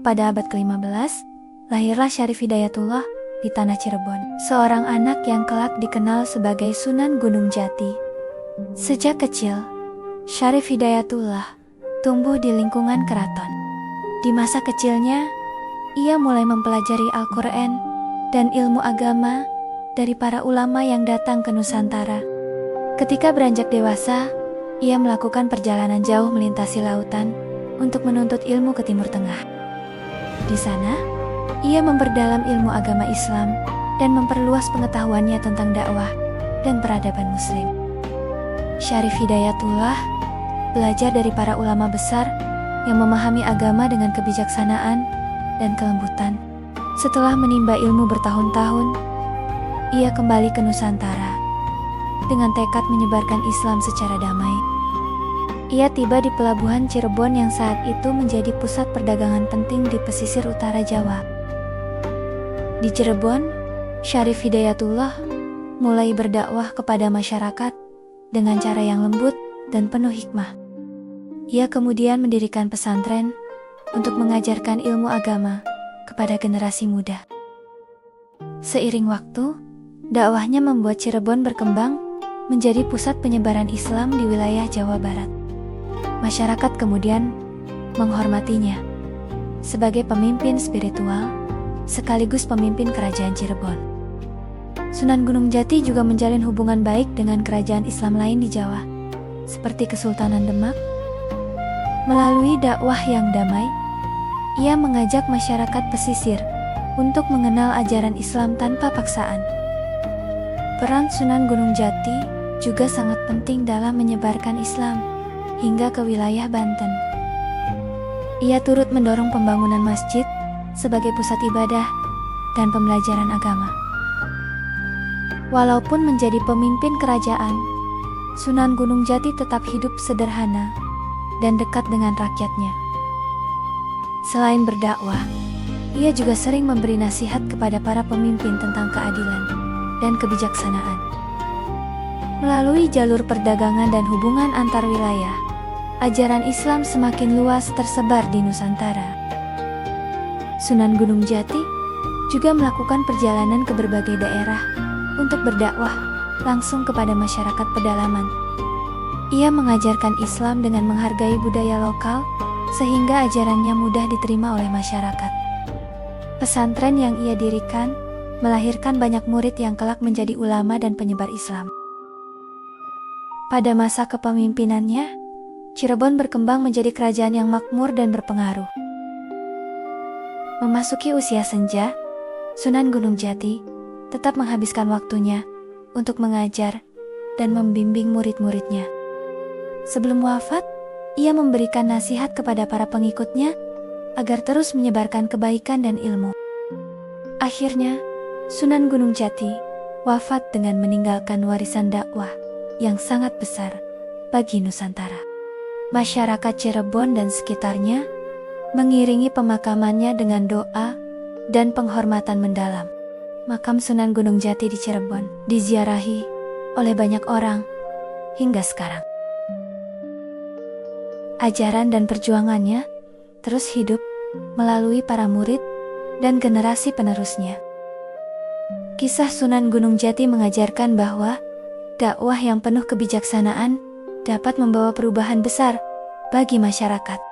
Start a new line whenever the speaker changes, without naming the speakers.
pada abad ke-15, lahirlah Syarif Hidayatullah di tanah Cirebon, seorang anak yang kelak dikenal sebagai Sunan Gunung Jati. Sejak kecil, Syarif Hidayatullah tumbuh di lingkungan keraton. Di masa kecilnya, ia mulai mempelajari Al-Quran dan ilmu agama dari para ulama yang datang ke Nusantara. Ketika beranjak dewasa, ia melakukan perjalanan jauh melintasi lautan untuk menuntut ilmu ke Timur Tengah. Di sana, ia memperdalam ilmu agama Islam dan memperluas pengetahuannya tentang dakwah dan peradaban Muslim. Syarif Hidayatullah belajar dari para ulama besar yang memahami agama dengan kebijaksanaan dan kelembutan. Setelah menimba ilmu bertahun-tahun, ia kembali ke Nusantara dengan tekad menyebarkan Islam secara damai. Ia tiba di pelabuhan Cirebon yang saat itu menjadi pusat perdagangan penting di pesisir utara Jawa. Di Cirebon, Syarif Hidayatullah mulai berdakwah kepada masyarakat dengan cara yang lembut dan penuh hikmah. Ia kemudian mendirikan pesantren untuk mengajarkan ilmu agama kepada generasi muda. Seiring waktu, dakwahnya membuat Cirebon berkembang menjadi pusat penyebaran Islam di wilayah Jawa Barat. Masyarakat kemudian menghormatinya sebagai pemimpin spiritual sekaligus pemimpin kerajaan Cirebon. Sunan Gunung Jati juga menjalin hubungan baik dengan kerajaan Islam lain di Jawa, seperti Kesultanan Demak. Melalui dakwah yang damai, ia mengajak masyarakat pesisir untuk mengenal ajaran Islam tanpa paksaan. Peran Sunan Gunung Jati juga sangat penting dalam menyebarkan Islam hingga ke wilayah Banten. Ia turut mendorong pembangunan masjid sebagai pusat ibadah dan pembelajaran agama. Walaupun menjadi pemimpin kerajaan, Sunan Gunung Jati tetap hidup sederhana dan dekat dengan rakyatnya. Selain berdakwah, ia juga sering memberi nasihat kepada para pemimpin tentang keadilan dan kebijaksanaan. Melalui jalur perdagangan dan hubungan antar wilayah, ajaran Islam semakin luas tersebar di Nusantara. Sunan Gunung Jati juga melakukan perjalanan ke berbagai daerah untuk berdakwah langsung kepada masyarakat pedalaman. Ia mengajarkan Islam dengan menghargai budaya lokal, sehingga ajarannya mudah diterima oleh masyarakat. Pesantren yang ia dirikan melahirkan banyak murid yang kelak menjadi ulama dan penyebar Islam. Pada masa kepemimpinannya, Cirebon berkembang menjadi kerajaan yang makmur dan berpengaruh. Memasuki usia senja, Sunan Gunung Jati tetap menghabiskan waktunya untuk mengajar dan membimbing murid-muridnya. Sebelum wafat, ia memberikan nasihat kepada para pengikutnya agar terus menyebarkan kebaikan dan ilmu. Akhirnya, Sunan Gunung Jati wafat dengan meninggalkan warisan dakwah yang sangat besar bagi Nusantara. Masyarakat Cirebon dan sekitarnya mengiringi pemakamannya dengan doa dan penghormatan mendalam. Makam Sunan Gunung Jati di Cirebon diziarahi oleh banyak orang hingga sekarang. Ajaran dan perjuangannya terus hidup melalui para murid dan generasi penerusnya. Kisah Sunan Gunung Jati mengajarkan bahwa dakwah yang penuh kebijaksanaan dapat membawa perubahan besar bagi masyarakat.